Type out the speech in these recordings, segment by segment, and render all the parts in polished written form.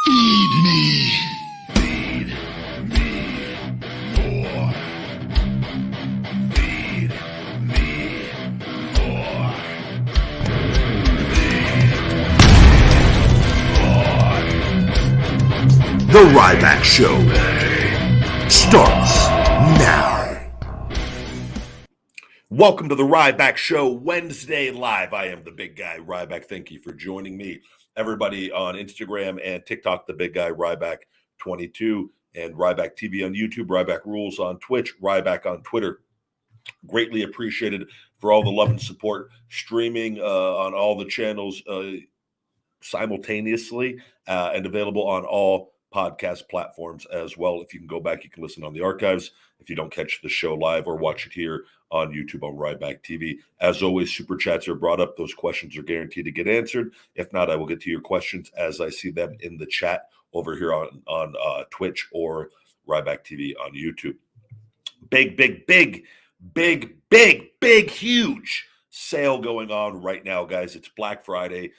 Feed me. Feed me more. Feed me more. The Ryback Show starts now. Welcome to the Ryback Show Wednesday Live. I am the big guy, Ryback. Thank you for joining me. Everybody on Instagram and TikTok, the big guy, Ryback 22, and Ryback TV on YouTube, Ryback Rules on Twitch, Ryback on Twitter. Greatly appreciated for all the love and support. Streaming on all the channels simultaneously and available on all podcast platforms as well. If you can go back, you can listen on the archives. If you don't catch the show live or watch it here on YouTube on Ryback TV. As always, super chats are brought up. Those questions are guaranteed to get answered. If not, I will get to your questions as I see them in the chat over here on Twitch or Ryback TV on YouTube. Big, huge sale going on right now, guys. It's Black Friday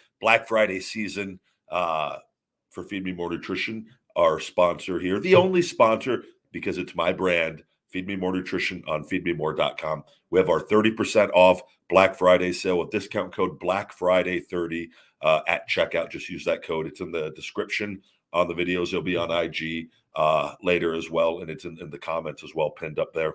season for Feed Me More Nutrition, our sponsor here, the only sponsor because it's my brand, Feed Me More Nutrition on feedmemore.com. We have our 30% off Black Friday sale with discount code BLACKFRIDAY30 at checkout. Just use that code. It's in the description on the videos. It'll be on IG later as well, and it's in the comments as well, pinned up there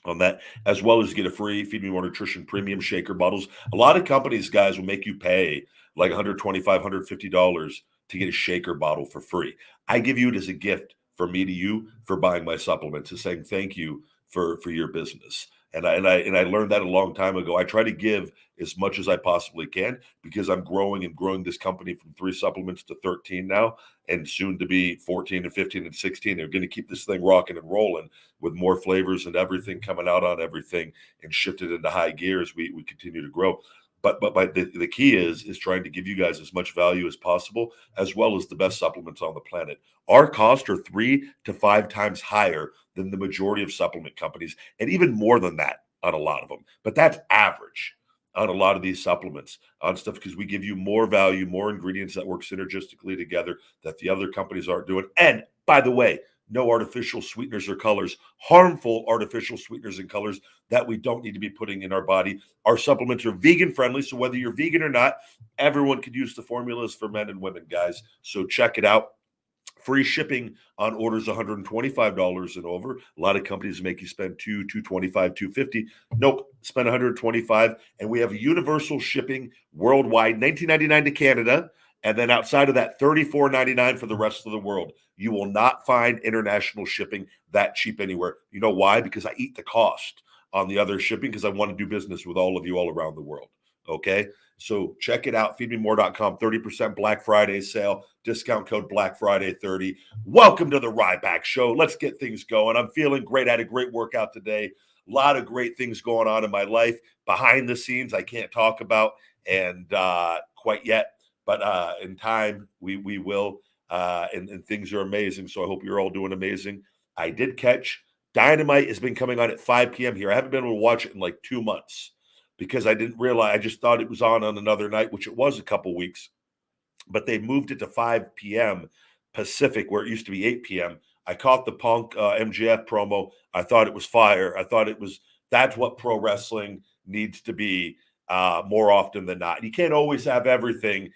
on that, as well as get a free Feed Me More Nutrition premium shaker bottles. A lot of companies, guys, will make you pay like $125, $150 to get a shaker bottle for free. I give you it as a gift for me to you for buying my supplements, and saying thank you for your business. And I learned that a long time ago. I try to give as much as I possibly can because I'm growing this company from 3 supplements to 13 now, and soon to be 14 and 15 and 16. They're going to keep this thing rocking and rolling with more flavors and everything coming out on everything and shifted into high gear as we continue to grow. But the key is trying to give you guys as much value as possible, as well as the best supplements on the planet. Our costs are 3 to 5 times higher than the majority of supplement companies, and even more than that on a lot of them. But that's average on a lot of these supplements on stuff, because we give you more value, more ingredients that work synergistically together that the other companies aren't doing. And by the way, no artificial sweeteners or colors, harmful artificial sweeteners and colors that we don't need to be putting in our body. Our supplements are vegan friendly, so whether you're vegan or not, everyone could use the formulas for men and women, guys. So check it out. Free shipping on orders $125 and over. A lot of companies make you spend $225, $250. Nope, spend $125, and we have universal shipping worldwide, $19.99 to Canada, and then outside of that, $34.99 for the rest of the world. You will not find international shipping that cheap anywhere. You know why? Because I eat the cost on the other shipping, because I want to do business with all of you all around the world. Okay? So check it out, feedmemore.com, 30% Black Friday sale, discount code BLACKFRIDAY30. Welcome to the Ryback Show. Let's get things going. I'm feeling great. I had a great workout today. A lot of great things going on in my life behind the scenes I can't talk about and quite yet. But in time, we will, and things are amazing. So I hope you're all doing amazing. I did catch Dynamite has been coming on at 5 p.m. here. I haven't been able to watch it in like 2 months because I didn't realize. I just thought it was on another night, which it was a couple weeks. But they moved it to 5 p.m. Pacific, where it used to be 8 p.m. I caught the Punk MJF promo. I thought it was fire. I thought that's what pro wrestling needs to be more often than not. You can't always have everything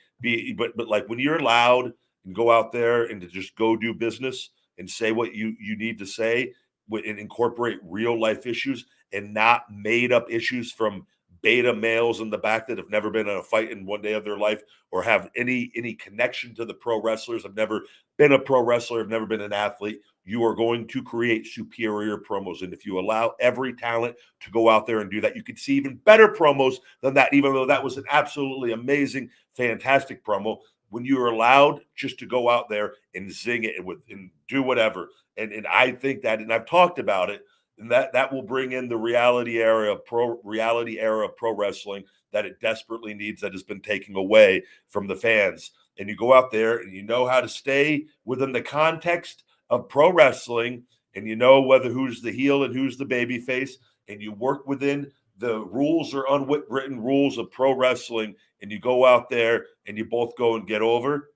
but like when you're allowed and go out there and to just go do business and say what you need to say and incorporate real life issues and not made up issues from beta males in the back that have never been in a fight in one day of their life or have any connection to the pro wrestlers. I've never been a pro wrestler. I've never been an athlete. You are going to create superior promos. And if you allow every talent to go out there and do that, you could see even better promos than that, even though that was an absolutely amazing, fantastic promo. When you're allowed just to go out there and zing it and do whatever. And I think that, and I've talked about it, and that will bring in the reality era of pro wrestling that it desperately needs, that has been taken away from the fans. And you go out there and you know how to stay within the context of pro wrestling, and you know whether who's the heel and who's the baby face, and you work within the rules or unwritten rules of pro wrestling, and you go out there and you both go and get over.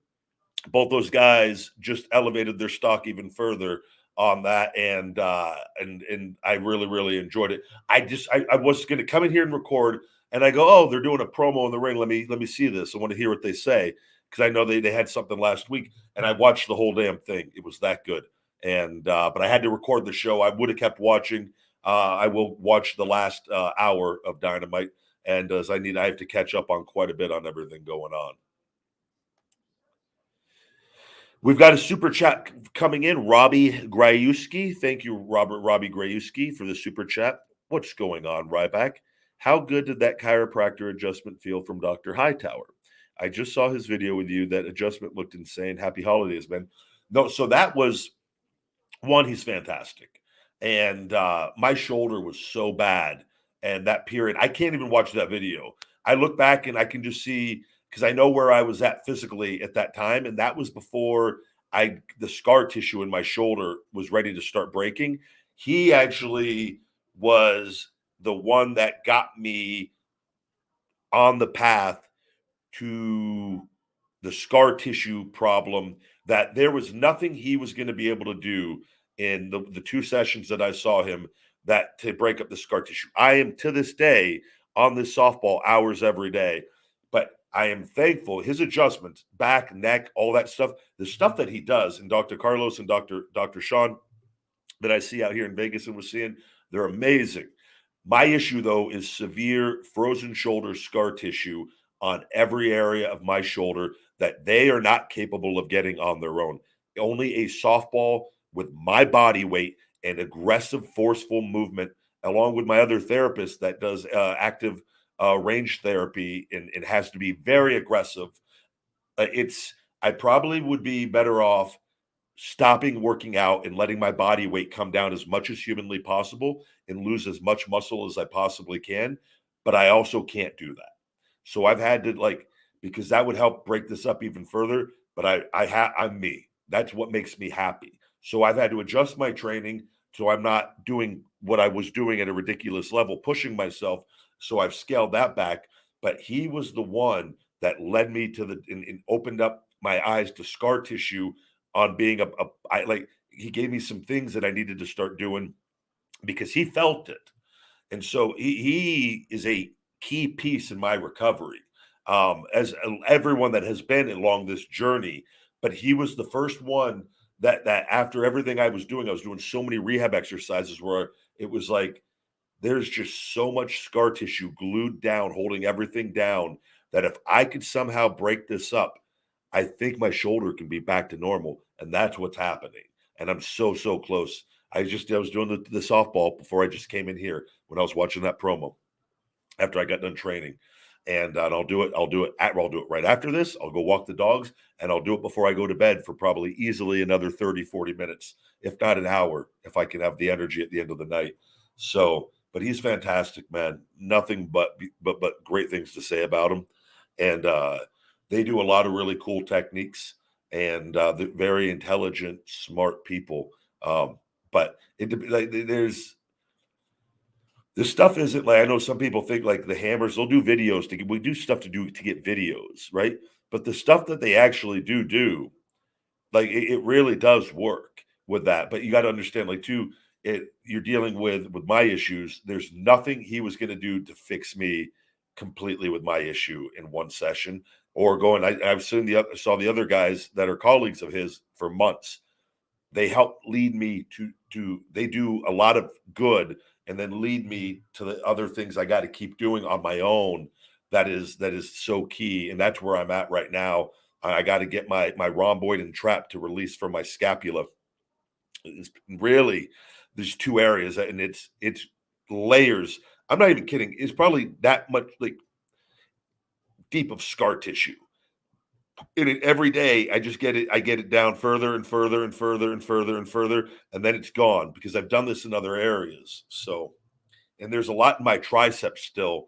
both those guys just elevated their stock even further on that, and I really enjoyed it. I was going to come in here and record, and I go, oh, they're doing a promo in the ring. Let me see this. I want to hear what they say, because I know they had something last week, and I watched the whole damn thing. It was that good, and but I had to record the show. I would have kept watching. I will watch the last hour of Dynamite, and as I have to catch up on quite a bit on everything going on. We've got a super chat coming in. Robbie Grayuski. Thank you, Robbie Grayuski, for the super chat. What's going on, Ryback? How good did that chiropractor adjustment feel from Dr. Hightower? I just saw his video with you. That adjustment looked insane. Happy holidays, man. No, so that was one, he's fantastic. And my shoulder was so bad. And that period, I can't even watch that video. I look back and I can just see, because I know where I was at physically at that time. And that was before the scar tissue in my shoulder was ready to start breaking. He actually was the one that got me on the path to the scar tissue problem, that there was nothing he was going to be able to do in the 2 sessions that I saw him that to break up the scar tissue. I am to this day on this softball hours every day, but I am thankful his adjustments, back, neck, all that stuff, the stuff that he does, and Dr. Carlos and Dr. Sean that I see out here in Vegas and was seeing, they're amazing. My issue, though, is severe frozen shoulder scar tissue on every area of my shoulder that they are not capable of getting on their own. Only a softball with my body weight and aggressive, forceful movement, along with my other therapist that does active range therapy and has to be very aggressive. I probably would be better off stopping working out and letting my body weight come down as much as humanly possible and lose as much muscle as I possibly can. But I also can't do that. So I've had to, because that would help break this up even further. But I'm me. That's what makes me happy. So I've had to adjust my training so I'm not doing what I was doing at a ridiculous level, pushing myself. So I've scaled that back. But he was the one that led me to and opened up my eyes to scar tissue on being he gave me some things that I needed to start doing because he felt it. And so he is a key piece in my recovery, as everyone that has been along this journey. But he was the first one that after everything I was doing so many rehab exercises where it was like there's just so much scar tissue glued down, holding everything down, that if I could somehow break this up, I think my shoulder can be back to normal. And that's what's happening. And I'm so close. I was doing the softball before I just came in here when I was watching that promo after I got done training. And I'll do it right after this. I'll go walk the dogs, and I'll do it before I go to bed for probably easily another 30, 40 minutes, if not an hour, if I can have the energy at the end of the night. So, but he's fantastic, man. Nothing but great things to say about him. And they do a lot of really cool techniques, and they're very intelligent, smart people. But there's this stuff isn't like, I know some people think like the hammers, they'll do videos we do stuff to get videos, right? But the stuff that they actually do, like it really does work with that. But you got to understand, like too, you're dealing with my issues. There's nothing he was going to do to fix me completely with my issue in one session. Or I've saw the other guys that are colleagues of his for months. They help lead me to they do a lot of good and then lead me to the other things I got to keep doing on my own. That is so key, and that's where I'm at right now. I got to get my rhomboid and trap to release from my scapula. It's really, there's 2 areas, and it's layers. I'm not even kidding. It's probably that much like deep of scar tissue. And every day I just get it down further and further and further and further and further, and then it's gone because I've done this in other areas. So, and there's a lot in my triceps still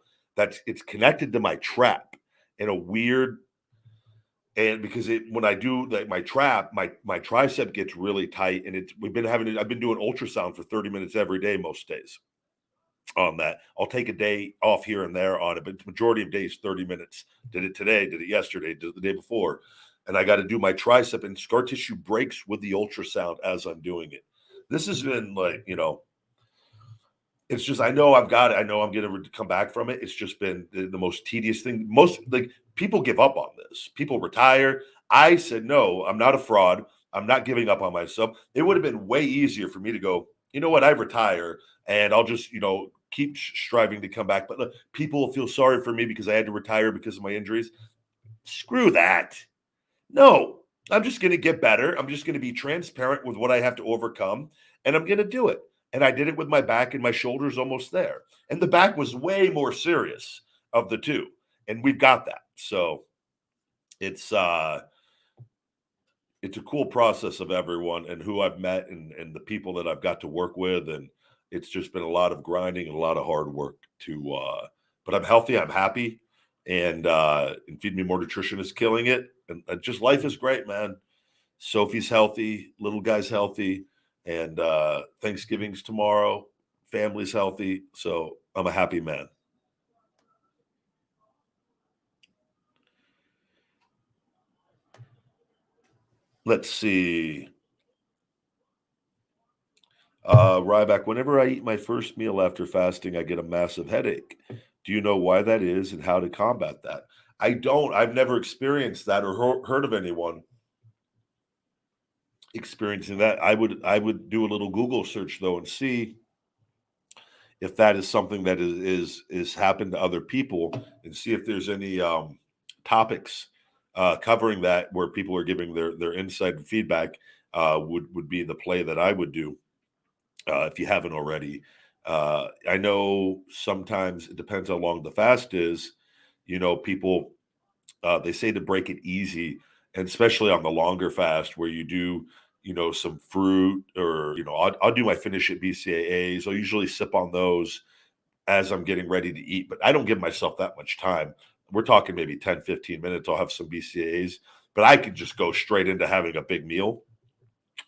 it's connected to my trap in a weird, and because when I do my trap, my tricep gets really tight, and I've been doing ultrasound for 30 minutes every day most days on that. I'll take a day off here and there on it, but the majority of days 30 minutes. Did it today, did it yesterday, did it the day before. and I got to do my tricep, and scar tissue breaks with the ultrasound as I'm doing it. This has been like, it's just, I know I've got it. I know I'm going to come back from it. It's just been the most tedious thing. Most like people give up on this. People retire. I said, no, I'm not a fraud. I'm not giving up on myself. It would have been way easier for me to go, you know what? I retire and I'll just, keep striving to come back. But look, people will feel sorry for me because I had to retire because of my injuries. Screw that. No, I'm just going to get better. I'm just going to be transparent with what I have to overcome, and I'm going to do it. And I did it with my back, and my shoulder's almost there. And the back was way more serious of the two, and we've got that. So it's a cool process of everyone and who I've met and the people that I've got to work with, and it's just been a lot of grinding and a lot of hard work to. But I'm healthy. I'm happy, and Feed Me More Nutrition is killing it, and just life is great, man. Sophie's healthy, little guy's healthy, and Thanksgiving's tomorrow. Family's healthy, so I'm a happy man. Let's see. Ryback, whenever I eat my first meal after fasting, I get a massive headache. Do you know why that is and how to combat that? I don't. I've never experienced that or heard of anyone experiencing that. I would do a little Google search though and see if that is something that is happened to other people and see if there's any topics covering that where people are giving their insight and feedback would be the play that I would do if you haven't already. I know sometimes it depends how long the fast is. People they say to break it easy, and especially on the longer fast where you do, some fruit or I'll do my finish at BCAAs. I'll usually sip on those as I'm getting ready to eat, but I don't give myself that much time. We're talking maybe 10, 15 minutes. I'll have some BCAAs, but I could just go straight into having a big meal,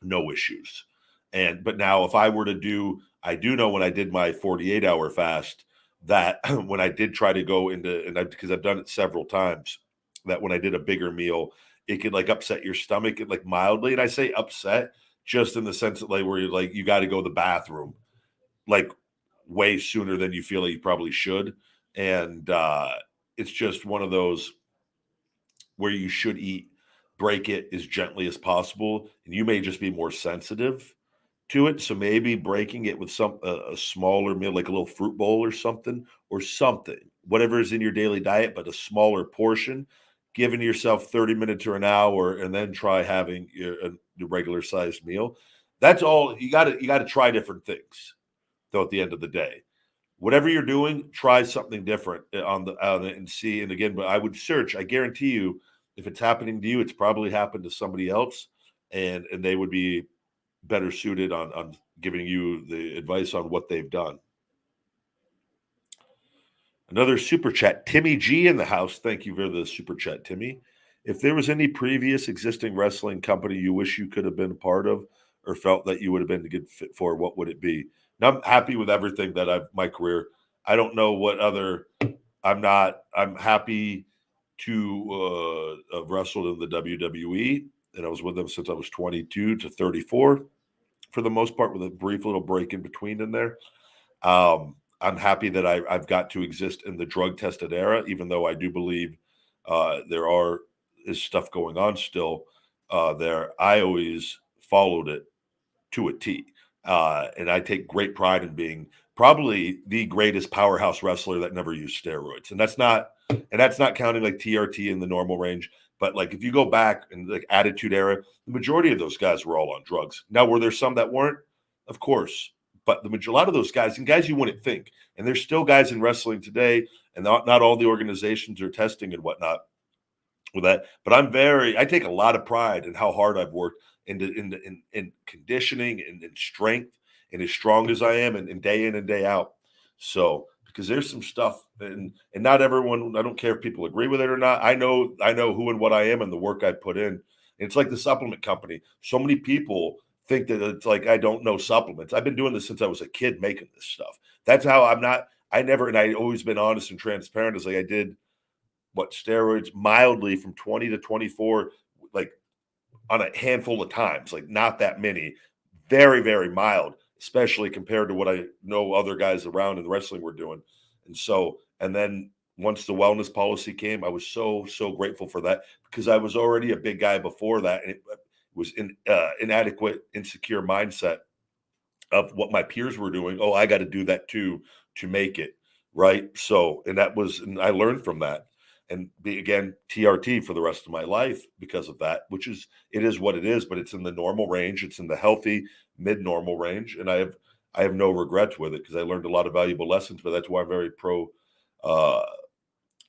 no issues. But now if I were to I do know when I did my 48-hour fast that when I did try to go into, because I've done it several times, that when I did a bigger meal, it could like upset your stomach like mildly. And I say upset just in the sense that like where you're like, you got to go to the bathroom like way sooner than you feel like you probably should. And it's just one of those where you should break it as gently as possible. And you may just be more sensitive to it. So maybe breaking it with a smaller meal, like a little fruit bowl or something, whatever is in your daily diet, but a smaller portion, giving yourself 30 minutes or an hour, and then try having your regular sized meal. That's all you got to try different things though. At the end of the day, whatever you're doing, try something different on it and see. And again, but I would search. I guarantee you, if it's happening to you, it's probably happened to somebody else, and they would be better suited on giving you the advice on what they've done. Another super chat, Timmy G in the house. Thank you for the super chat, Timmy. If there was any previous existing wrestling company you wish you could have been a part of or felt that you would have been a good fit for, what would it be? Now, I'm happy with everything that my career. I don't know what other, I'm happy to have wrestled in the WWE, and I was with them since I was 22 to 34 for the most part, with a brief little break in between in there. I'm happy that I've got to exist in the drug tested era, even though I do believe is stuff going on still there. I always followed it to a T. And I take great pride in being probably the greatest powerhouse wrestler that never used steroids. And that's not counting like TRT in the normal range. But like if you go back in like Attitude Era, the majority of those guys were all on drugs. Now, were there some that weren't? Of course. But a lot of those guys, and guys you wouldn't think, and there's still guys in wrestling today, and not all the organizations are testing and whatnot with that. But I take a lot of pride in how hard I've worked in conditioning and in strength, and as strong as I am, and day in and day out. So because there's some stuff, and not everyone. I don't care if people agree with it or not. I know who and what I am and the work I put in. And it's like the supplement company. So many people think that it's like I don't know supplements. I've been doing this since I was a kid making this stuff. That's how I'm not. I never, and I always been honest and transparent. As like I did steroids mildly from 20 to 24 like on a handful of times, like not that many, very, very mild, especially compared to what I know other guys around in wrestling were doing. And so, and then once the wellness policy came, I was so, so grateful for that because I was already a big guy before that. And it was in inadequate, insecure mindset of what my peers were doing. Oh, I got to do that too to make it right. So, and I learned from that, and again TRT for the rest of my life because of that. It is what it is, but it's in the normal range. It's in the healthy mid normal range, and I have no regrets with it because I learned a lot of valuable lessons. But that's why I'm very pro uh,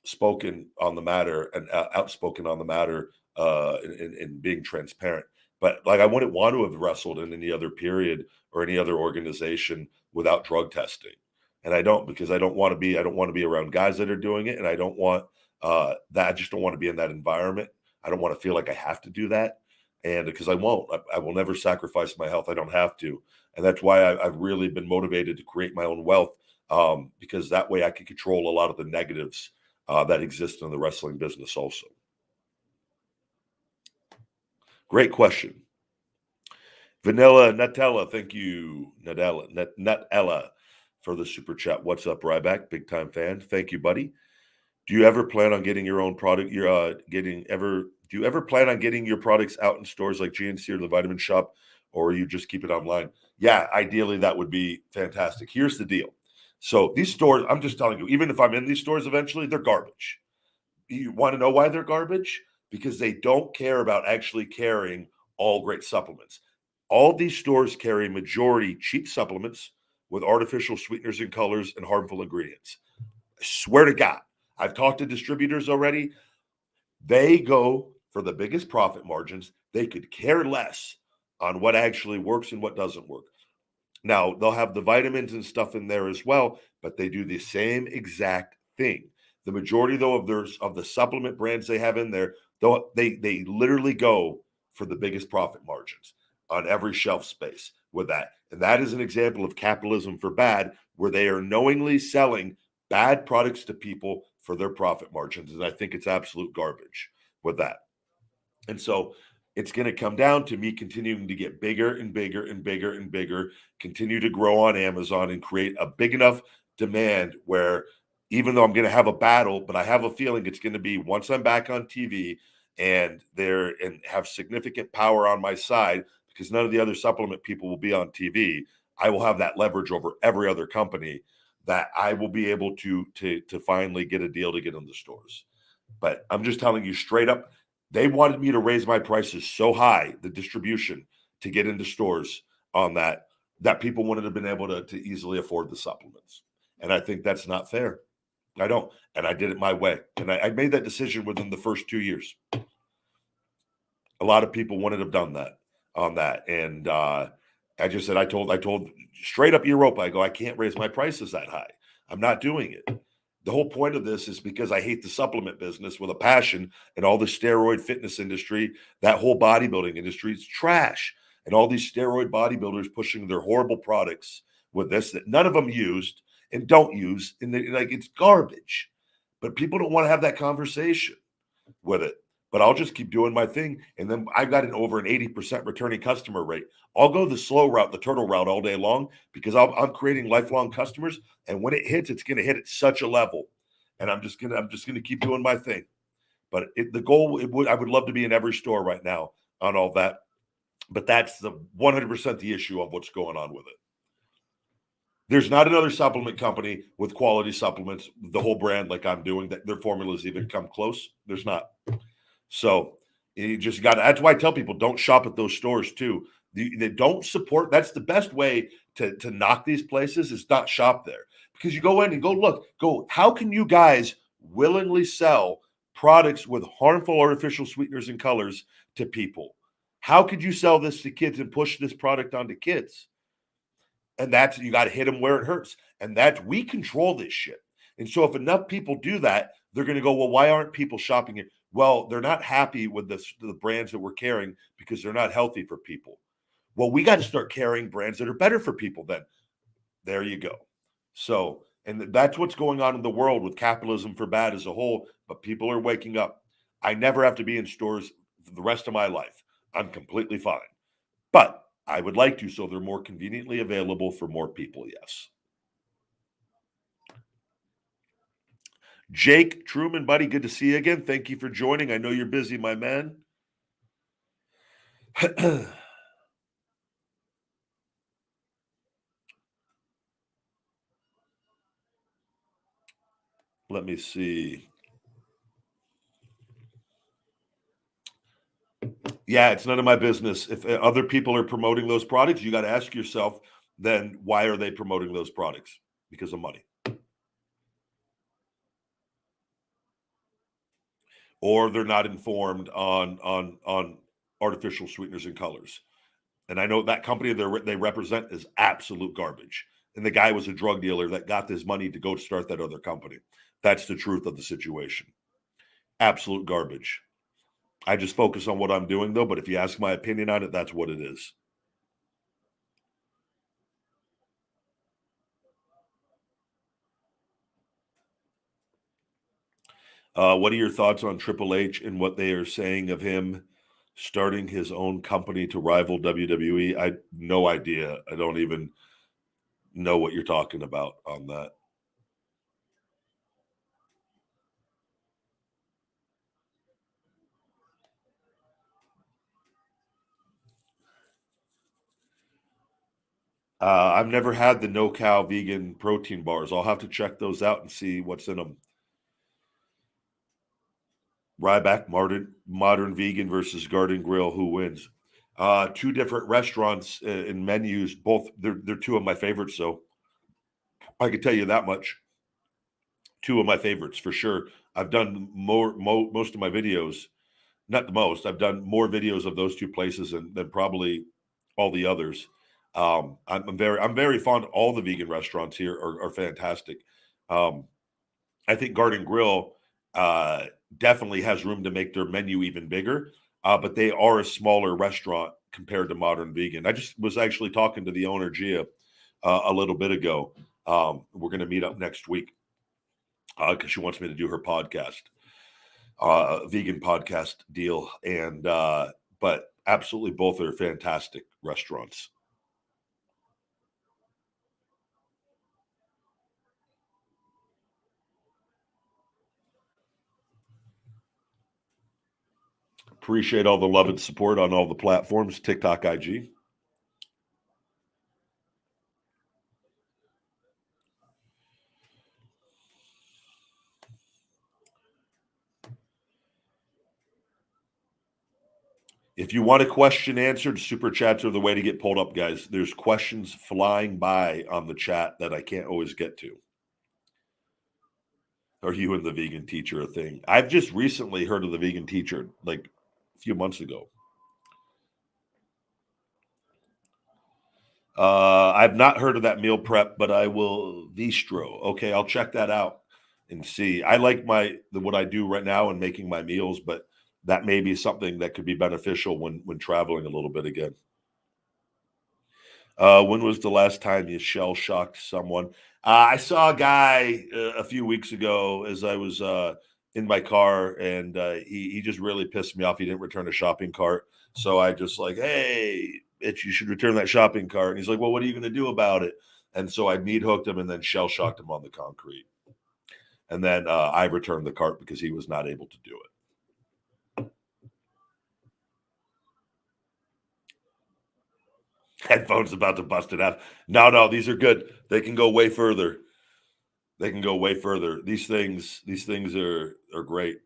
spoken on the matter and outspoken on the matter in being transparent. But like I wouldn't want to have wrestled in any other period or any other organization without drug testing, and I don't because I don't want to be around guys that are doing it, and I don't want that. I just don't want to be in that environment. I don't want to feel like I have to do that, and because I won't, I will never sacrifice my health. I don't have to, and that's why I've really been motivated to create my own wealth because that way I can control a lot of the negatives that exist in the wrestling business also. Great question. Vanilla Nutella, thank you, Nutella, for the super chat. What's up, Ryback? Big time fan. Thank you, buddy. Do you ever plan on getting your own product? Do you ever plan on getting your products out in stores like GNC or the Vitamin Shop, or you just keep it online? Yeah, ideally that would be fantastic. Here's the deal. So these stores, I'm just telling you, even if I'm in these stores eventually, they're garbage. You want to know why they're garbage? Because they don't care about actually carrying all great supplements. All these stores carry majority cheap supplements with artificial sweeteners and colors and harmful ingredients. I swear to God, I've talked to distributors already. They go for the biggest profit margins. They could care less on what actually works and what doesn't work. Now, they'll have the vitamins and stuff in there as well, but they do the same exact thing. The majority, though, of the supplement brands they have in there, though they literally go for the biggest profit margins on every shelf space with that. And that is an example of capitalism for bad, where they are knowingly selling bad products to people for their profit margins. And I think it's absolute garbage with that. And so it's going to come down to me continuing to get bigger and bigger and bigger and bigger, continue to grow on Amazon and create a big enough demand where even though I'm going to have a battle, but I have a feeling it's going to be once I'm back on TV and have significant power on my side, because none of the other supplement people will be on TV. I will have that leverage over every other company that I will be able to finally get a deal to get in the stores. But I'm just telling you straight up, they wanted me to raise my prices so high, the distribution to get into stores on that people wouldn't have been able to easily afford the supplements. And I think that's not fair. I don't. And I did it my way. And I made that decision within the first 2 years. A lot of people wouldn't have done that on that. And I just said, I told straight up Europa, I go, I can't raise my prices that high. I'm not doing it. The whole point of this is because I hate the supplement business with a passion, and all the steroid fitness industry, that whole bodybuilding industry is trash. And all these steroid bodybuilders pushing their horrible products with this that none of them used and don't use. And like it's garbage. But people don't want to have that conversation with it. But I'll just keep doing my thing. And then I've got over an 80% returning customer rate. I'll go the slow route, the turtle route all day long because I'm creating lifelong customers. And when it hits, it's going to hit at such a level. And I'm just gonna keep doing my thing. But I would love to be in every store right now on all that. But that's the 100% the issue of what's going on with it. There's not another supplement company with quality supplements, the whole brand like I'm doing, that their formulas even come close. There's not. So you just got. That's why I tell people don't shop at those stores too. They don't support. That's the best way to knock these places is not shop there because you go in and go. How can you guys willingly sell products with harmful artificial sweeteners and colors to people? How could you sell this to kids and push this product onto kids? And that's you got to hit them where it hurts. And we control this shit. And so if enough people do that, they're going to go, well, why aren't people shopping it? Well, they're not happy with the brands that we're carrying because they're not healthy for people. Well, we got to start carrying brands that are better for people then. There you go. So, and that's what's going on in the world with capitalism for bad as a whole, but people are waking up. I never have to be in stores for the rest of my life. I'm completely fine. But I would like to, so they're more conveniently available for more people, yes. Jake Truman, buddy, good to see you again. Thank you for joining. I know you're busy, my man. Let me see. Yeah, it's none of my business. If other people are promoting those products, you got to ask yourself, then why are they promoting those products? Because of money. Or they're not informed on artificial sweeteners and colors. And I know that company they represent is absolute garbage. And the guy was a drug dealer that got this money to go start that other company. That's the truth of the situation. Absolute garbage. I just focus on what I'm doing, though. But if you ask my opinion on it, that's what it is. What are your thoughts on Triple H and what they are saying of him starting his own company to rival WWE? I no idea. I don't even know what you're talking about on that. I've never had the no cow vegan protein bars. I'll have to check those out and see what's in them. Ryback, modern vegan versus Garden Grill. Who wins? Two different restaurants and menus. Both they're two of my favorites. So I can tell you that much. Two of my favorites for sure. I've done most of my videos. Not the most. I've done more videos of those two places than probably all the others. I'm very fond. All the vegan restaurants here are fantastic. Um, I think Garden Grill uh, definitely has room to make their menu even bigger, but they are a smaller restaurant compared to Modern Vegan. I just was actually talking to the owner Gia a little bit ago. We're going to meet up next week because she wants me to do her podcast, vegan podcast deal, and but absolutely both are fantastic restaurants. Appreciate all the love and support on all the platforms, TikTok, IG. If you want a question answered, super chats are the way to get pulled up, guys. There's questions flying by on the chat that I can't always get to. Are you and the vegan teacher a thing? I've just recently heard of the vegan teacher, like a few months ago. I've not heard of that meal prep, but I will Vistro. Okay, I'll check that out and see. I like what I do right now in making my meals, but that may be something that could be beneficial when traveling a little bit again. When was the last time you shell shocked someone? I saw a guy a few weeks ago as I was in my car, and he just really pissed me off. He didn't return a shopping cart, so I just like, hey, bitch, you should return that shopping cart. And he's like, well, what are you going to do about it? And so I meat hooked him and then shell shocked him on the concrete. And then I returned the cart because he was not able to do it. Headphones about to bust it out. No, these are good. They can go way further. They can go way further. These things are great.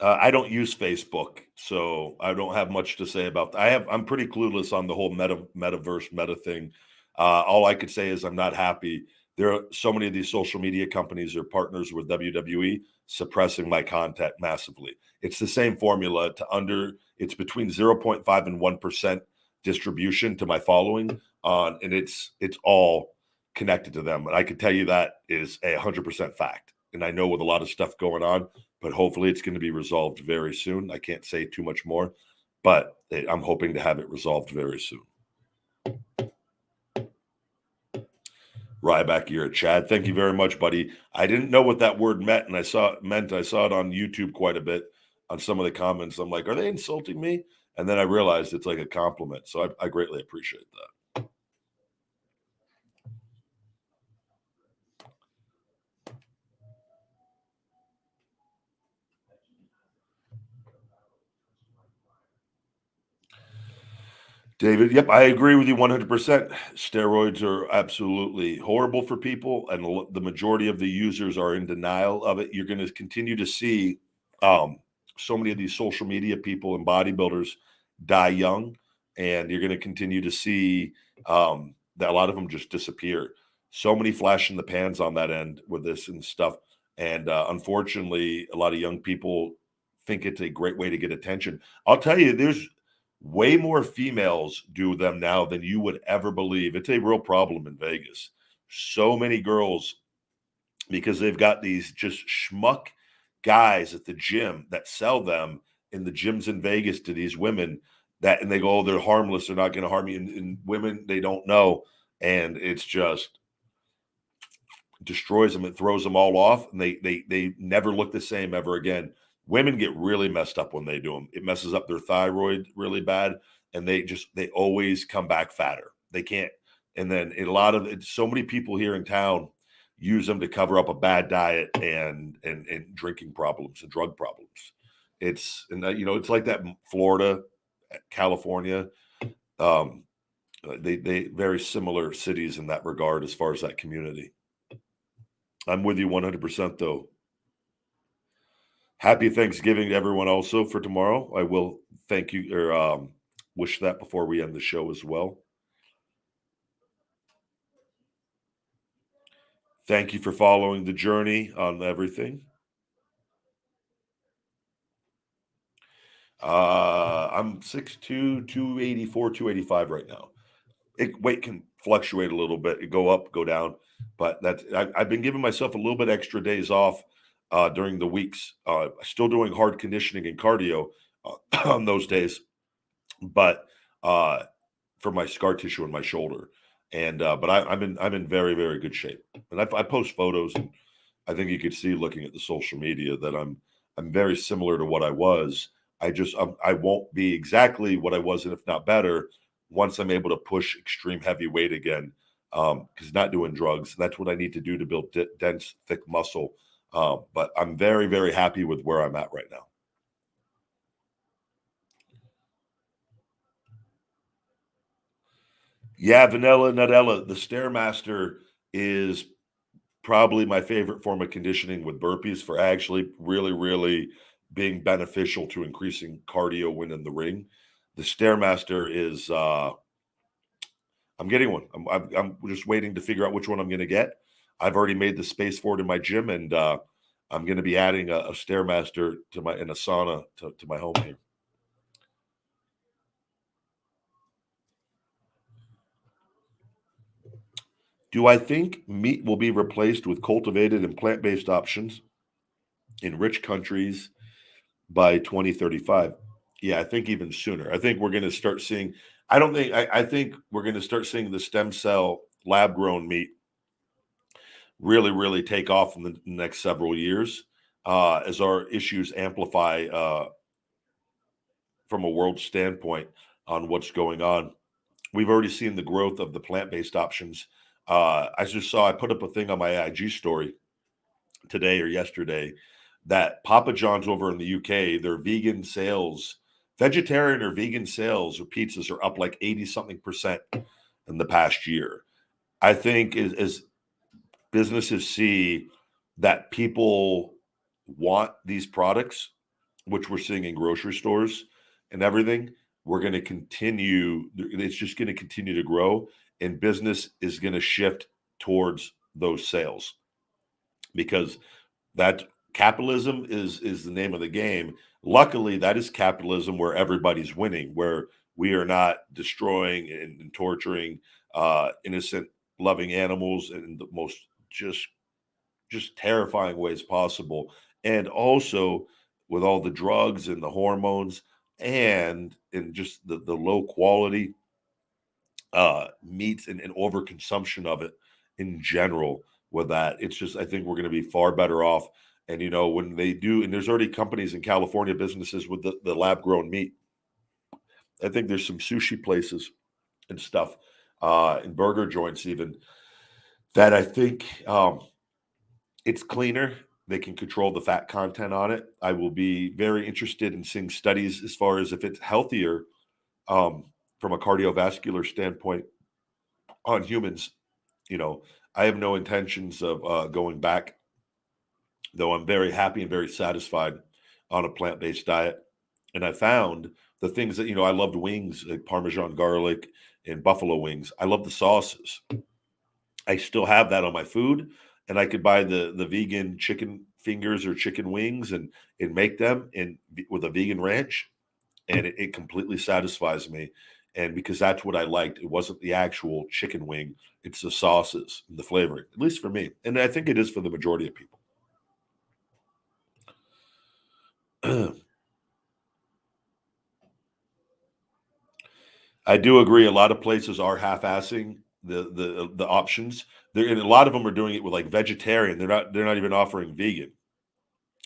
I don't use Facebook, so I don't have much to say about that. I'm pretty clueless on the whole metaverse meta thing. All I could say is I'm not happy. There are so many of these social media companies are partners with WWE, suppressing my content massively. It's the same formula it's between 0.5 and 1% distribution to my following on, and it's all connected to them. And I can tell you that is 100% fact. And I know with a lot of stuff going on, but hopefully it's going to be resolved very soon. I can't say too much more, but I'm hoping to have it resolved very soon. Ryback, you're a Chad. Thank you very much, buddy. I didn't know what that word meant, and I saw it on YouTube quite a bit on some of the comments. I'm like, are they insulting me? And then I realized it's like a compliment. So I greatly appreciate that. David, yep, I agree with you 100%. Steroids are absolutely horrible for people, and the majority of the users are in denial of it. You're going to continue to see um, so many of these social media people and bodybuilders die young, and you're going to continue to see that a lot of them just disappear. So many flash in the pans on that end with this and stuff. And unfortunately, a lot of young people think it's a great way to get attention. I'll tell you, there's way more females do them now than you would ever believe. It's a real problem in Vegas. So many girls, because they've got these just schmuck guys at the gym that sell them in the gyms in Vegas to these women that, and they go, oh, they're harmless. They're not going to harm you. And women, they don't know. And it's just destroys them. It throws them all off, and they never look the same ever again. Women get really messed up when they do them. It messes up their thyroid really bad, and they always come back fatter. They can't. And then a lot of so many people here in town use them to cover up a bad diet and drinking problems and drug problems. It's and it's like that in Florida, California. Um, they very similar cities in that regard as far as that community. I'm with you 100% though. Happy Thanksgiving to everyone also for tomorrow. I will thank you or wish that before we end the show as well. Thank you for following the journey on everything. I'm 6'2", 284, 285 right now. Weight can fluctuate a little bit, go up, go down, but I've been giving myself a little bit extra days off during the weeks. Still doing hard conditioning and cardio on those days, but for my scar tissue in my shoulder. And but I'm in very very good shape, and I post photos, and I think you could see looking at the social media that I'm very similar to what I was. I won't be exactly what I was, and if not better, once I'm able to push extreme heavy weight again. Because not doing drugs, that's what I need to do to build dense, thick muscle. But I'm very very happy with where I'm at right now. Yeah, vanilla Nutella. The Stairmaster is probably my favorite form of conditioning with burpees for actually really, really being beneficial to increasing cardio when in the ring. The Stairmaster is I'm getting one. I'm just waiting to figure out which one I'm going to get. I've already made the space for it in my gym, and I'm going to be adding a Stairmaster to my in a sauna to my home here. Do I think meat will be replaced with cultivated and plant-based options in rich countries by 2035? Yeah, I think even sooner. I think we're going to start seeing. I think we're going to start seeing the stem cell lab grown meat really, really take off in the next several years as our issues amplify from a world standpoint on what's going on. We've already seen the growth of the plant based options. I put up a thing on my IG story today or yesterday that Papa John's over in the UK, their vegan sales, vegetarian or vegan sales or pizzas are up like 80 something percent in the past year. I think as businesses see that people want these products, which we're seeing in grocery stores and everything, we're going to continue. It's just going to continue to grow, and business is going to shift towards those sales because that capitalism is the name of the game. Luckily, that is capitalism where everybody's winning, where we are not destroying and torturing innocent, loving animals in the most just just terrifying ways possible, and also with all the drugs and the hormones and just the low quality meats and overconsumption of it. in general with that. It's just, I think we're going to be far better off. And, you know, when they do, and there's already companies in California, businesses with the lab grown meat. I think there's some sushi places and stuff, and burger joints even, that I think it's cleaner. They can control the fat content on it. I will be very interested in seeing studies as far as if it's healthier from a cardiovascular standpoint on humans. You know, I have no intentions of going back, though I'm very happy and very satisfied on a plant-based diet. And I found the things that, you know, I loved wings, like Parmesan garlic and buffalo wings. I love the sauces. I still have that on my food, and I could buy the vegan chicken fingers or chicken wings and make them with a vegan ranch, and it completely satisfies me. And because that's what I liked, it wasn't the actual chicken wing; it's the sauces, and the flavoring. At least for me, and I think it is for the majority of people. I do agree. A lot of places are half-assing the options. There, and a lot of them are doing it with like vegetarian. They're not even offering vegan.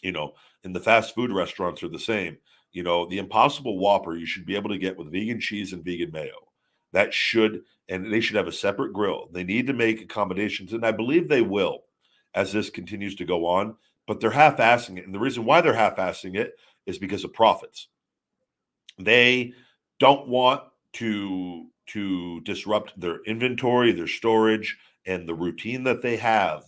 You know, and the fast food restaurants are the same. You know, the Impossible Whopper you should be able to get with vegan cheese and vegan mayo. That should, and they should have a separate grill. They need to make accommodations, and I believe they will as this continues to go on. But they're half-assing it, and the reason why they're half-assing it is because of profits. They don't want to disrupt their inventory, their storage, and the routine that they have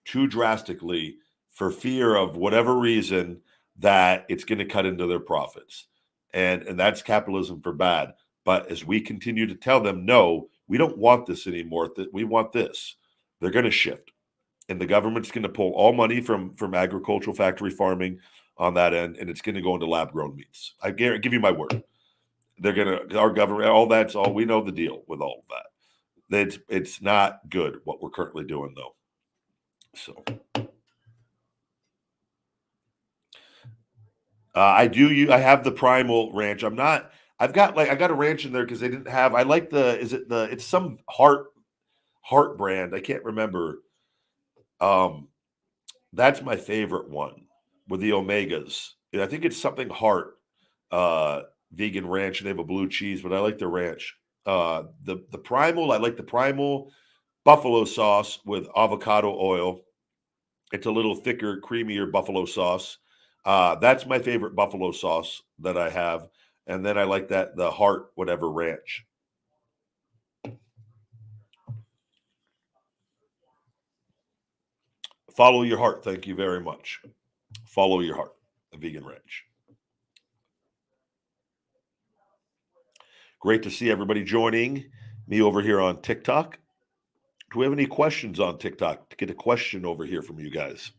too drastically for fear of whatever reason that it's going to cut into their profits. And that's capitalism for bad. But as we continue to tell them, no, we don't want this anymore, that we want this, they're going to shift. And the government's going to pull all money from agricultural factory farming on that end, and it's going to go into lab grown meats. I give you my word. They're going to, our government, all that's all, we know the deal with all of that. It's not good what we're currently doing though. So I have the Primal Ranch. I've got I got a ranch in there because they didn't have. I like the. Is it the? It's some heart brand. I can't remember. Um, that's my favorite one with the omegas. And I think it's something heart. Uh, Vegan ranch. And they have a blue cheese, but I like the ranch. The Primal. I like the Primal buffalo sauce with avocado oil. It's a little thicker, creamier buffalo sauce. That's my favorite buffalo sauce that I have. And then I like that the heart whatever ranch. Follow your heart. Thank you very much. Follow your heart. A vegan ranch. Great to see everybody joining me over here on TikTok. Do we have any questions on TikTok? To get a question over here from you guys.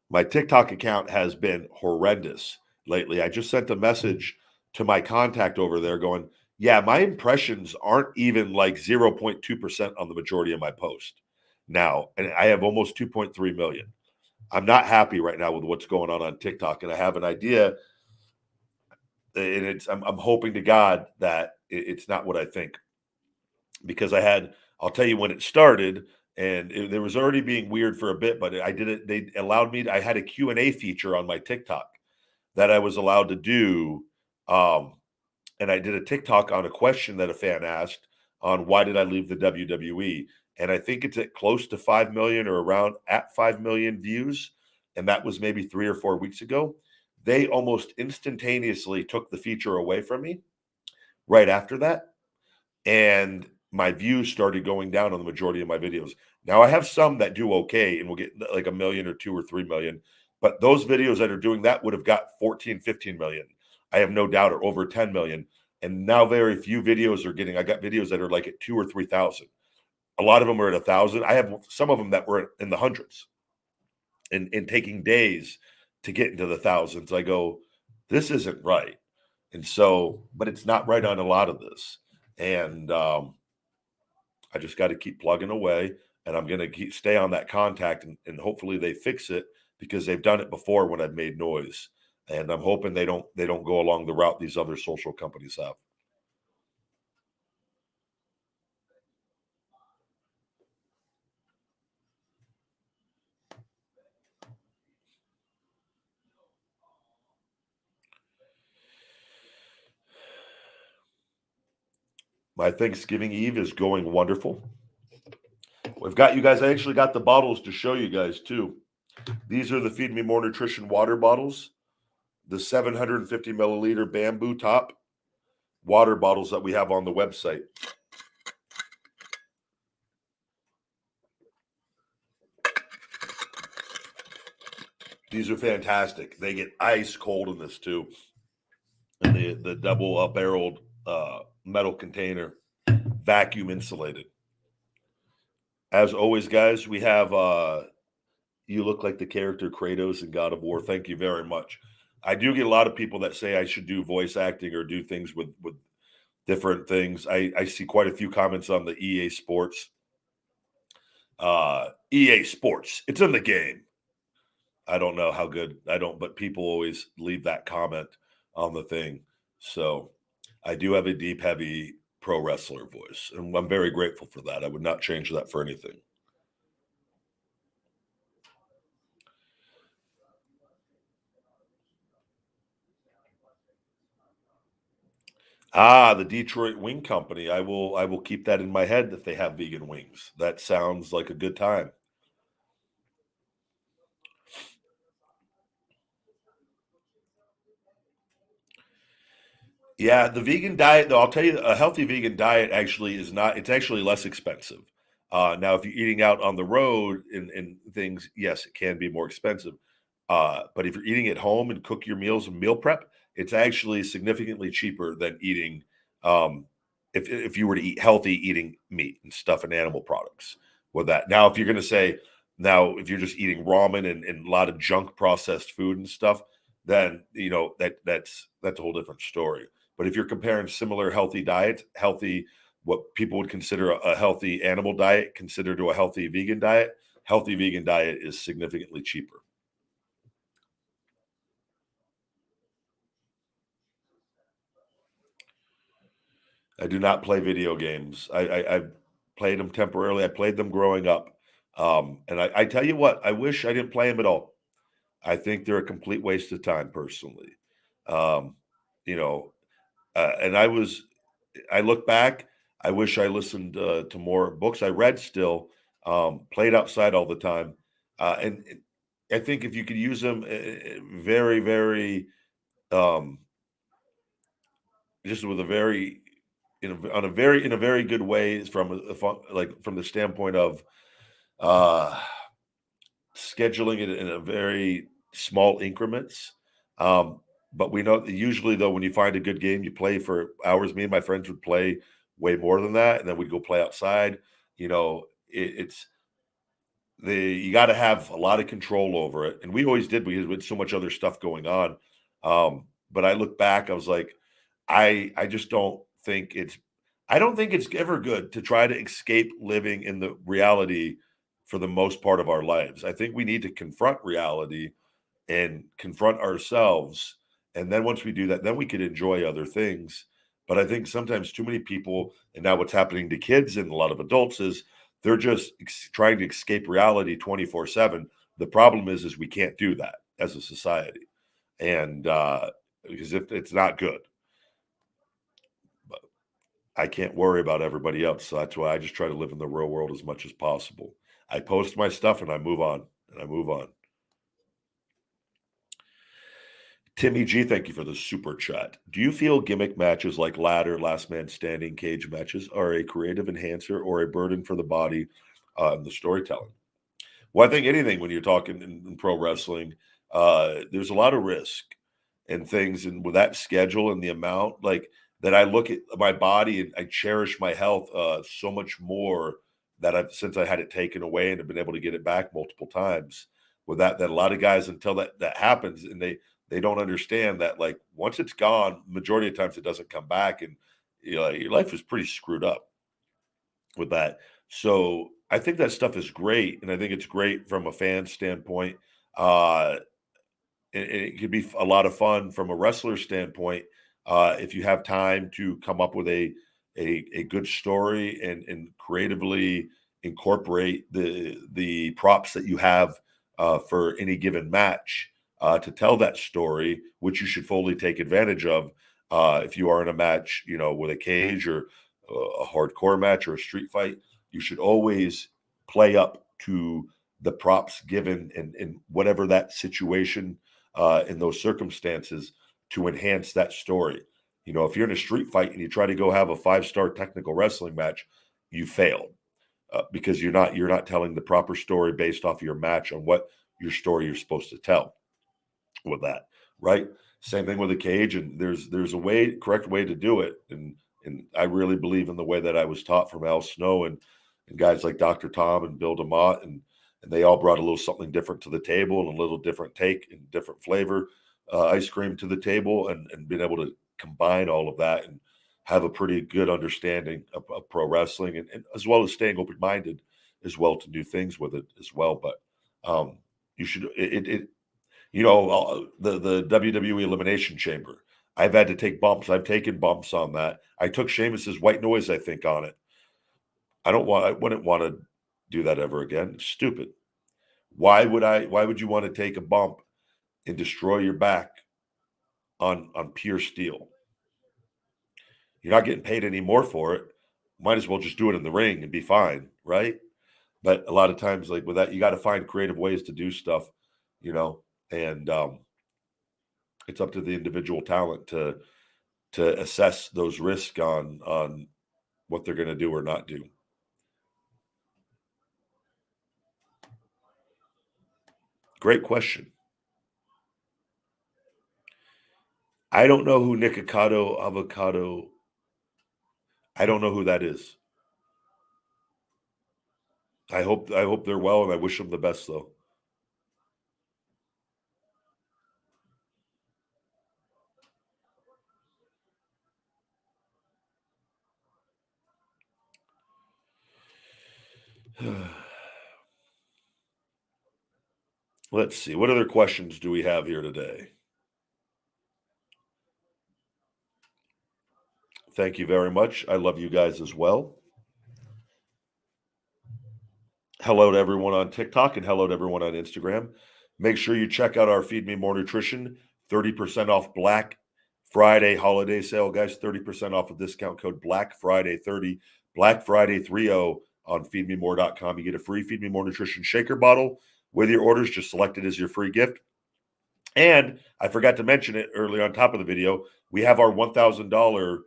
My TikTok account has been horrendous lately. I just sent a message to my contact over there going, yeah, my impressions aren't even like 0.2% on the majority of my post now. And I have almost 2.3 million. I'm not happy right now with what's going on TikTok. And I have an idea. And I'm hoping to God that it's not what I think. Because I'll tell you when it started, and there was already being weird for a bit, but I did it. They allowed me. I had a Q&A feature on my TikTok that I was allowed to do, and I did a TikTok on a question that a fan asked on why did I leave the WWE, and I think it's at close to 5 million or around at 5 million views, and that was maybe 3 or 4 weeks ago. They almost instantaneously took the feature away from me right after that, and my views started going down on the majority of my videos. Now I have some that do okay and will get like a million or 2 or 3 million, but those videos that are doing that would have got 14, 15 million. I have no doubt, or over 10 million. And now very few videos are getting, I got videos that are like at 2 or 3,000. A lot of them are at 1,000. I have some of them that were in the hundreds and taking days to get into the thousands. I go, this isn't right. And so, but it's not right on a lot of this. And I just got to keep plugging away, and I'm going to stay on that contact, and hopefully they fix it because they've done it before when I've made noise, and I'm hoping they don't go along the route these other social companies have. My Thanksgiving Eve is going wonderful. We've got you guys. I actually got the bottles to show you guys too. These are the Feed Me More Nutrition water bottles, the 750 milliliter bamboo top water bottles that we have on the website. These are fantastic. They get ice cold in this too. And the double barreled metal container, vacuum insulated. As always, guys, we have you look like the character Kratos in God of War. Thank you very much. I do get a lot of people that say I should do voice acting or do things with different things. I see quite a few comments on the EA Sports. EA Sports, it's in the game. I don't know how good but people always leave that comment on the thing. So I do have a deep, heavy pro wrestler voice, and I'm very grateful for that. I would not change that for anything. The Detroit Wing Company. I will keep that in my head if they have vegan wings. That sounds like a good time. Yeah, the vegan diet, though, I'll tell you, a healthy vegan diet actually is not, it's actually less expensive. Now, if you're eating out on the road and things, yes, it can be more expensive. But if you're eating at home and cook your meals and meal prep, it's actually significantly cheaper than eating, um, if you were to eat healthy, eating meat and stuff and animal products with that. Now, if you're going to say, now, if you're just eating ramen and a lot of junk processed food and stuff, then, that's a whole different story. But if you're comparing similar healthy diets, what people would consider a healthy animal diet, considered to a healthy vegan diet is significantly cheaper. I do not play video games. I've played them temporarily. I played them growing up. And I tell you what, I wish I didn't play them at all. I think they're a complete waste of time, personally. Um, you know, and I look back, I wish I listened to more books. I read still, played outside all the time. And I think if you could use them very, very, um, just with a very, in a very good way from like from the standpoint of uh, scheduling it in a very small increments. Um, but we know that usually, though, when you find a good game, you play for hours. Me and my friends would play way more than that, and then we'd go play outside. It's you got to have a lot of control over it, and we always did because we had so much other stuff going on. But I look back, I was like, I just don't think it's ever good to try to escape living in the reality for the most part of our lives. I think we need to confront reality and confront ourselves. And then once we do that, then we could enjoy other things. But I think sometimes too many people, and now what's happening to kids and a lot of adults is they're just trying to escape reality 24/7. The problem is we can't do that as a society. And because if it's not good, but I can't worry about everybody else. So that's why I just try to live in the real world as much as possible. I post my stuff and I move on and I move on. Timmy G, thank you for the super chat. Do you feel gimmick matches like ladder, last man standing, cage matches are a creative enhancer or a burden for the body in the storytelling? Well, I think anything when you're talking in pro wrestling, there's a lot of risk and things, and with that schedule and the amount, like that, I look at my body and I cherish my health so much more that I've since I had it taken away and have been able to get it back multiple times. With that a lot of guys until that happens and they don't understand that like once it's gone, majority of times it doesn't come back, and your life is pretty screwed up with that. So I think that stuff is great, and I think it's great from a fan standpoint. Uh, it could be a lot of fun from a wrestler standpoint if you have time to come up with a good story and creatively incorporate the props that you have for any given match to tell that story, which you should fully take advantage of if you are in a match, with a cage or a hardcore match or a street fight, you should always play up to the props given in whatever that situation in those circumstances to enhance that story. You know, if you're in a street fight and you try to go have a 5-star technical wrestling match, you failed because you're not telling the proper story based off your match on what your story you're supposed to tell with that, right? Same thing with a cage, and there's a correct way to do it, and I really believe in the way that I was taught from Al Snow and guys like Dr. Tom and Bill DeMott, and they all brought a little something different to the table and a little different take and different flavor ice cream to the table, and being able to combine all of that and have a pretty good understanding of pro wrestling, and as well as staying open minded as well to new things with it as well. But you should it the WWE Elimination Chamber. I've had to take bumps. I've taken bumps on that. I took Sheamus's white noise, I think, on it. I wouldn't want to do that ever again. It's stupid. Why would you want to take a bump and destroy your back on pure steel? You're not getting paid any more for it. Might as well just do it in the ring and be fine, right? But a lot of times, like with that, you got to find creative ways to do stuff, and it's up to the individual talent to assess those risks on what they're going to do or not do. Great question. I don't know who Nikocado Avocado. I don't know who that is. I hope they're well, and I wish them the best though. Let's see. What other questions do we have here today? Thank you very much. I love you guys as well. Hello to everyone on TikTok and hello to everyone on Instagram. Make sure you check out our Feed Me More Nutrition 30% off Black Friday holiday sale, guys. 30% off with discount code Black Friday 30, Black Friday 30 on feedmemore.com. You get a free Feed Me More Nutrition shaker bottle with your orders. Just select it as your free gift. And I forgot to mention it earlier on top of the video. We have our $1,000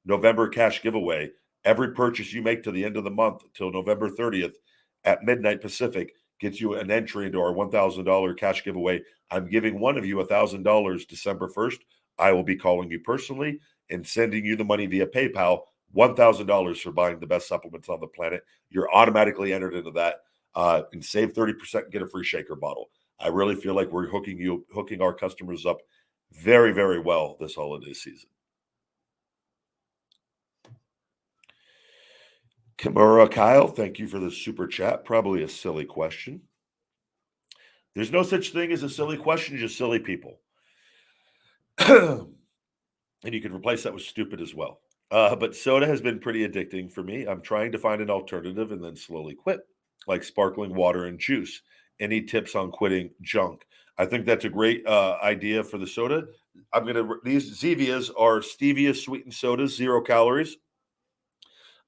November cash giveaway. Every purchase you make to the end of the month till November 30th at midnight Pacific gets you an entry into our $1,000 cash giveaway. I'm giving one of you $1,000 December 1st. I will be calling you personally and sending you the money via PayPal, $1,000 for buying the best supplements on the planet. You're automatically entered into that and save 30% and get a free shaker bottle. I really feel like we're hooking our customers up very, very well this holiday season. Kimura Kyle, thank you for the super chat. Probably a silly question. There's no such thing as a silly question, just silly people. And you can replace that with stupid as well. But soda has been pretty addicting for me. I'm trying to find an alternative and then slowly quit, like sparkling water and juice. Any tips on quitting junk? I think that's a great idea for the soda. These Zevias are stevia sweetened sodas, 0 calories.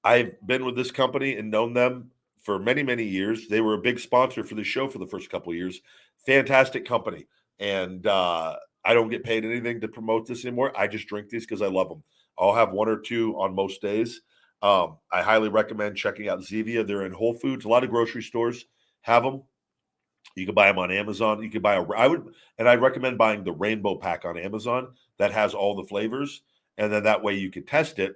I've been with this company and known them for many, many years. They were a big sponsor for the show for the first couple of years. Fantastic company. And I don't get paid anything to promote this anymore. I just drink these because I love them. I'll have 1 or 2 on most days. I highly recommend checking out Zevia. They're in Whole Foods. A lot of grocery stores have them. You can buy them on Amazon. You can buy I'd recommend buying the rainbow pack on Amazon that has all the flavors. And then that way you can test it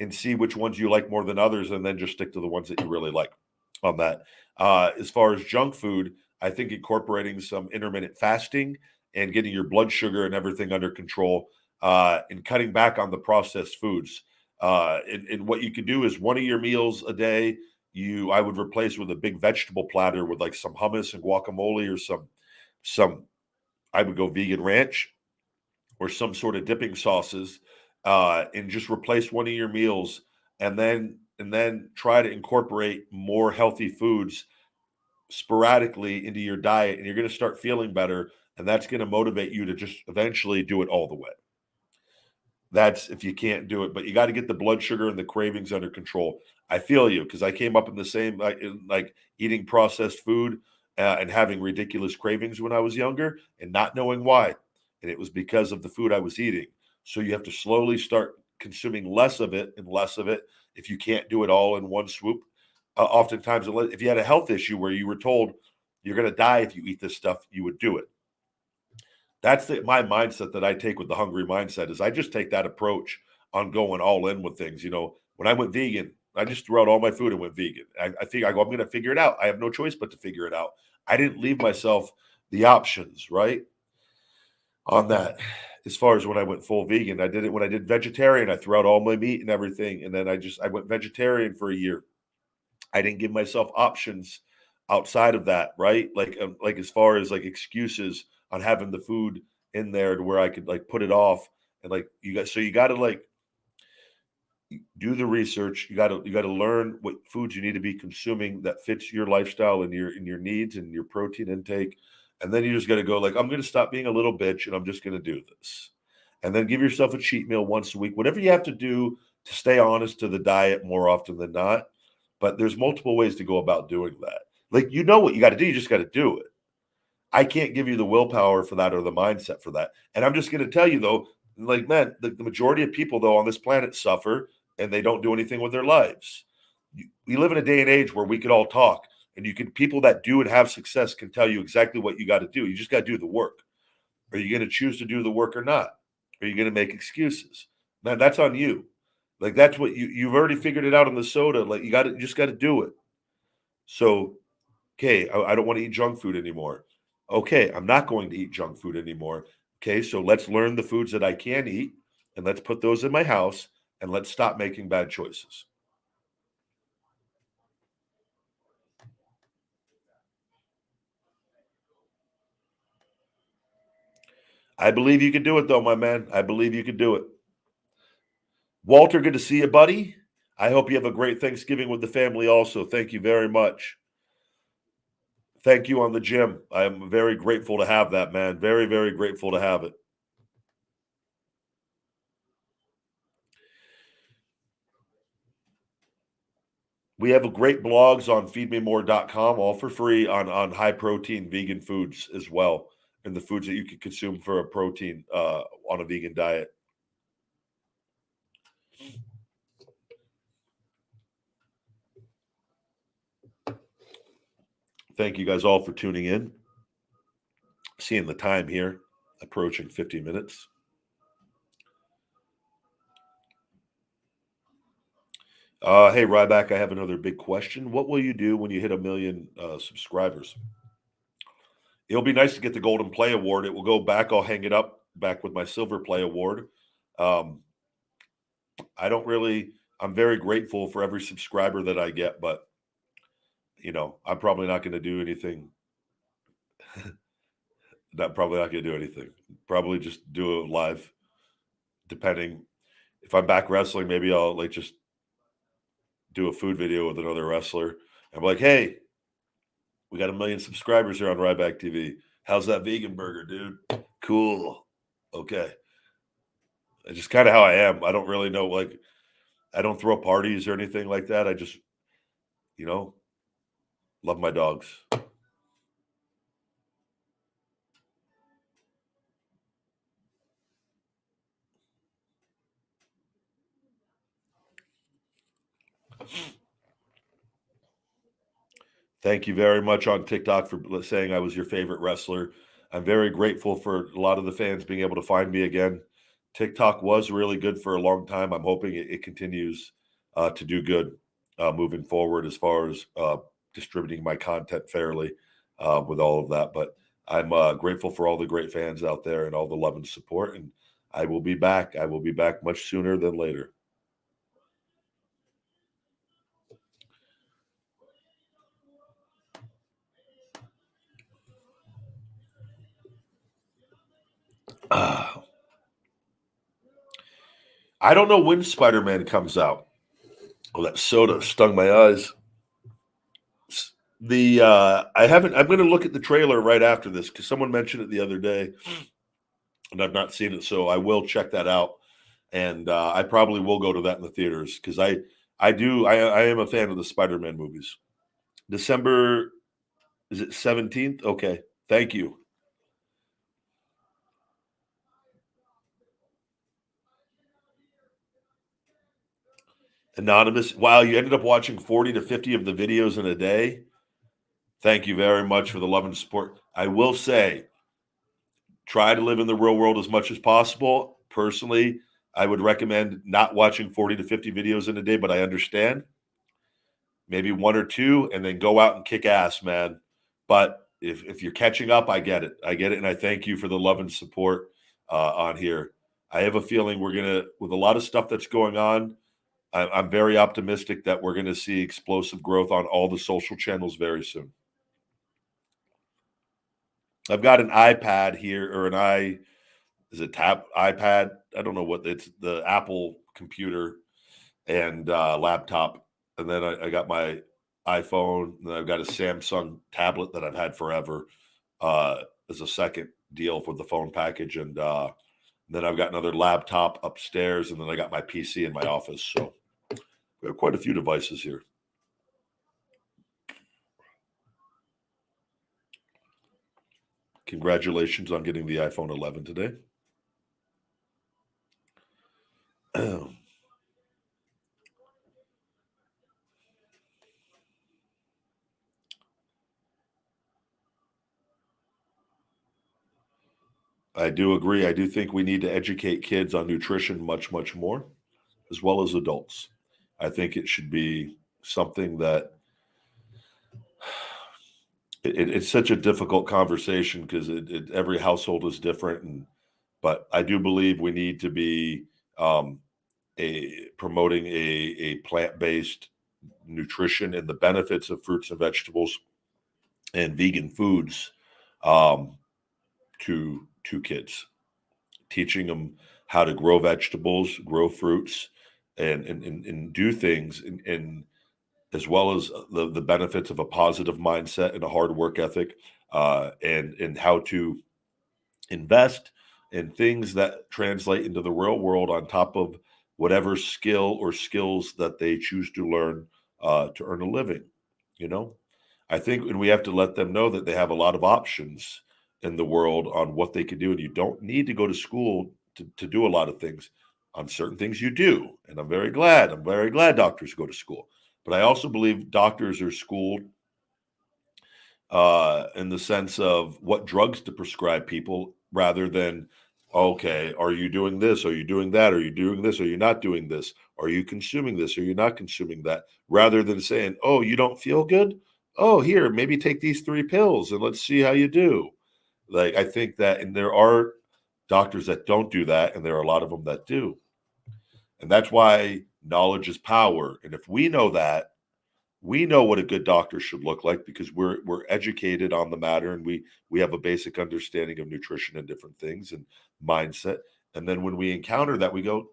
and see which ones you like more than others, and then just stick to the ones that you really like on that. As far as junk food, I think incorporating some intermittent fasting and getting your blood sugar and everything under control and cutting back on the processed foods. And what you can do is one of your meals a day, I would replace with a big vegetable platter with like some hummus and guacamole or some I would go vegan ranch or some sort of dipping sauces, and just replace one of your meals, and then try to incorporate more healthy foods sporadically into your diet, and you're going to start feeling better, and that's going to motivate you to just eventually do it all the way. That's if you can't do it, but you got to get the blood sugar and the cravings under control. I feel you because I came up in the same like eating processed food and having ridiculous cravings when I was younger and not knowing why, and it was because of the food I was eating. So you have to slowly start consuming less of it and less of it if you can't do it all in one swoop. Oftentimes, if you had a health issue where you were told you're going to die if you eat this stuff, you would do it. That's my mindset that I take with the hungry mindset is I just take that approach on going all in with things. You know, when I went vegan, I just threw out all my food and went vegan. I think I go, I'm going to figure it out. I have no choice but to figure it out. I didn't leave myself the options, right? On that. As far as when I went full vegan, I did it when I did vegetarian. I threw out all my meat and everything. And then I went vegetarian for a year. I didn't give myself options outside of that, right? Like as far as like excuses on having the food in there to where I could like put it off and like you got to like do the research. You got to learn what foods you need to be consuming that fits your lifestyle and your needs and your protein intake. And then you just got to go like I'm going to stop being a little bitch and I'm just going to do this. And then give yourself a cheat meal once a week. Whatever you have to do to stay honest to the diet more often than not. But there's multiple ways to go about doing that. Like you know what you got to do, you just got to do it. I can't give you the willpower for that or the mindset for that. And I'm just going to tell you though, like man, the majority of people though on this planet suffer and they don't do anything with their lives. We live in a day and age where we could all talk and you can people that do and have success can tell you exactly what you got to do. You just got to do the work. Are you going to choose to do the work or not? Are you going to make excuses? Man, that's on you. Like that's what you've already figured it out on the soda. Like you just got to do it. So, okay, I don't want to eat junk food anymore. Okay, I'm not going to eat junk food anymore. Okay, so let's learn the foods that I can eat and let's put those in my house and let's stop making bad choices. I believe you can do it though, my man. I believe you can do it. Walter, good to see you, buddy. I hope you have a great Thanksgiving with the family also. Thank you very much. Thank you on the gym. I am very grateful to have that, man. Very, very grateful to have it. We have a great blogs on feedmemore.com, all for free on high protein vegan foods as well, and the foods that you can consume for a protein on a vegan diet. Thank you guys all for tuning in. Seeing the time here, approaching 50 minutes. Hey, Ryback, I have another big question. What will you do when you hit 1 million subscribers? It'll be nice to get the Golden Play Award. It will go back. I'll hang it up back with my Silver Play Award. Um, I don't really, I'm very grateful for every subscriber that I get, but, I'm probably not going to do anything. Probably not going to do anything. Probably just do it live, depending. If I'm back wrestling, maybe I'll like just do a food video with another wrestler. I'm like, hey, we got 1 million subscribers here on Ryback TV. How's that vegan burger, dude? Cool. Okay. It's just kind of how I am. I don't really know. Like, I don't throw parties or anything like that. I just, you know, love my dogs. Thank you very much on TikTok for saying I was your favorite wrestler. I'm very grateful for a lot of the fans being able to find me again. TikTok was really good for a long time. I'm hoping it continues to do good moving forward as far as distributing my content fairly with all of that. But I'm grateful for all the great fans out there and all the love and support. And I will be back. I will be back much sooner than later. I don't know when Spider-Man comes out. Oh, that soda stung my eyes. I haven't. I'm going to look at the trailer right after this because someone mentioned it the other day, and I've not seen it, so I will check that out. and I probably will go to that in the theaters because I am a fan of the Spider-Man movies. December, is it 17th? Okay, thank you. Anonymous. Wow, you ended up watching 40 to 50 of the videos in a day. Thank you very much for the love and support. I will say, try to live in the real world as much as possible. Personally, I would recommend not watching 40 to 50 videos in a day, but I understand. Maybe one or two, and then go out and kick ass, man. But if you're catching up, I get it. I get it. And I thank you for the love and support on here. I have a feeling we're going to, with a lot of stuff that's going on, I'm very optimistic that we're going to see explosive growth on all the social channels very soon. I've got an iPad here, or is it iPad? I don't know what it's, the Apple computer and laptop, and then I got my iPhone, and then I've got a Samsung tablet that I've had forever as a second deal for the phone package, and then I've got another laptop upstairs, and then I got my PC in my office. So we have quite a few devices here. Congratulations on getting the iPhone 11 today. I do agree. I do think we need to educate kids on nutrition much, much more, as well as adults. I think it should be something that it's such a difficult conversation because every household is different, but I do believe we need to be um, promoting a plant based nutrition and the benefits of fruits and vegetables and vegan foods um, to kids, teaching them how to grow vegetables, grow fruits, and do things, and as well as the benefits of a positive mindset and a hard work ethic, and how to invest in things that translate into the real world on top of whatever skill or skills that they choose to learn to earn a living. You know, I think, and we have to let them know that they have a lot of options in the world on what they can do, and you don't need to go to school to do a lot of things. On certain things, you do, and I'm very glad. I'm very glad doctors go to school, but I also believe doctors are schooled in the sense of what drugs to prescribe people rather than, okay, are you doing this? Are you doing that? Are you doing this? Are you not doing this? Are you consuming this? Are you not consuming that? Rather than saying, oh, you don't feel good? Oh, here, maybe take these 3 pills and let's see how you do. Like, I think that, and there are doctors that don't do that, and there are a lot of them that do. And that's why knowledge is power. And if we know that, we know what a good doctor should look like because we're educated on the matter, and we have a basic understanding of nutrition and different things and mindset. And then when we encounter that, we go,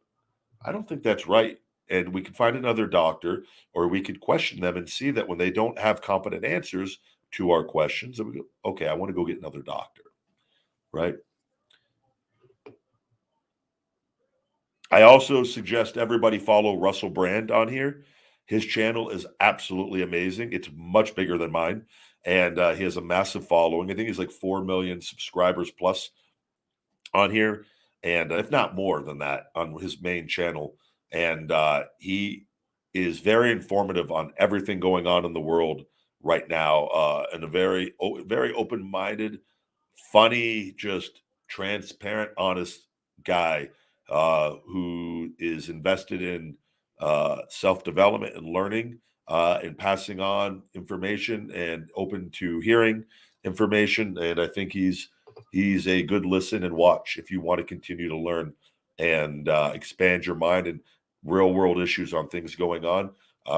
I don't think that's right. And we can find another doctor, or we could question them and see that when they don't have competent answers to our questions, then we go, okay, I want to go get another doctor. Right. I also suggest everybody follow Russell Brand on here. His channel is absolutely amazing. It's much bigger than mine, and he has a massive following. I think he's like 4 million subscribers plus on here, and if not more than that on his main channel. And he is very informative on everything going on in the world right now, and a very open minded, funny, just transparent, honest guy who is invested in self development and learning and passing on information and open to hearing information. And I think he's a good listen and watch if you want to continue to learn and expand your mind and real world issues on things going on.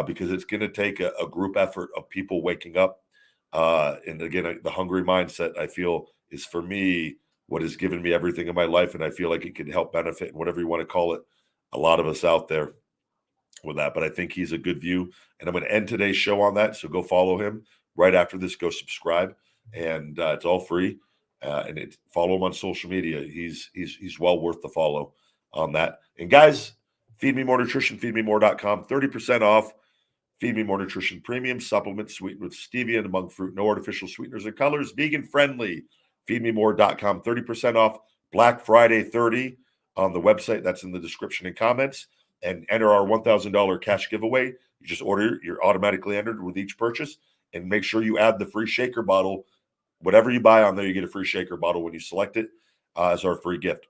Because it's going to take a group effort of people waking up. And again, the hungry mindset, I feel, is for me what has given me everything in my life. And I feel like it can help benefit, whatever you want to call it, a lot of us out there with that. But I think he's a good view. And I'm going to end today's show on that. So go follow him right after this. Go subscribe, and it's all free. And follow him on social media. He's well worth the follow. on that. And guys, Feed Me More Nutrition, feedmemore.com, 30% off. Feed Me More Nutrition Premium Supplement sweetened with stevia and monk fruit, no artificial sweeteners or colors, vegan friendly. Feedmemore.com, 30% off. Black Friday 30 on the website. That's in the description and comments. And enter our $1,000 cash giveaway. You just order, you're automatically entered with each purchase. And make sure you add the free shaker bottle. Whatever you buy on there, you get a free shaker bottle when you select it as our free gift.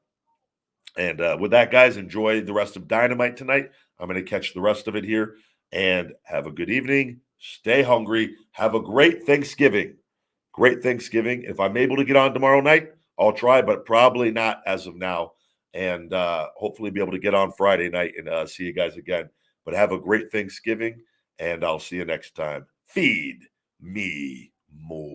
And with that, guys, enjoy the rest of Dynamite tonight. I'm going to catch the rest of it here. And have a good evening. Stay hungry. Have a great Thanksgiving. Great Thanksgiving. If I'm able to get on tomorrow night, I'll try, but probably not as of now. And hopefully be able to get on Friday night and see you guys again. But have a great Thanksgiving, and I'll see you next time. Feed me more.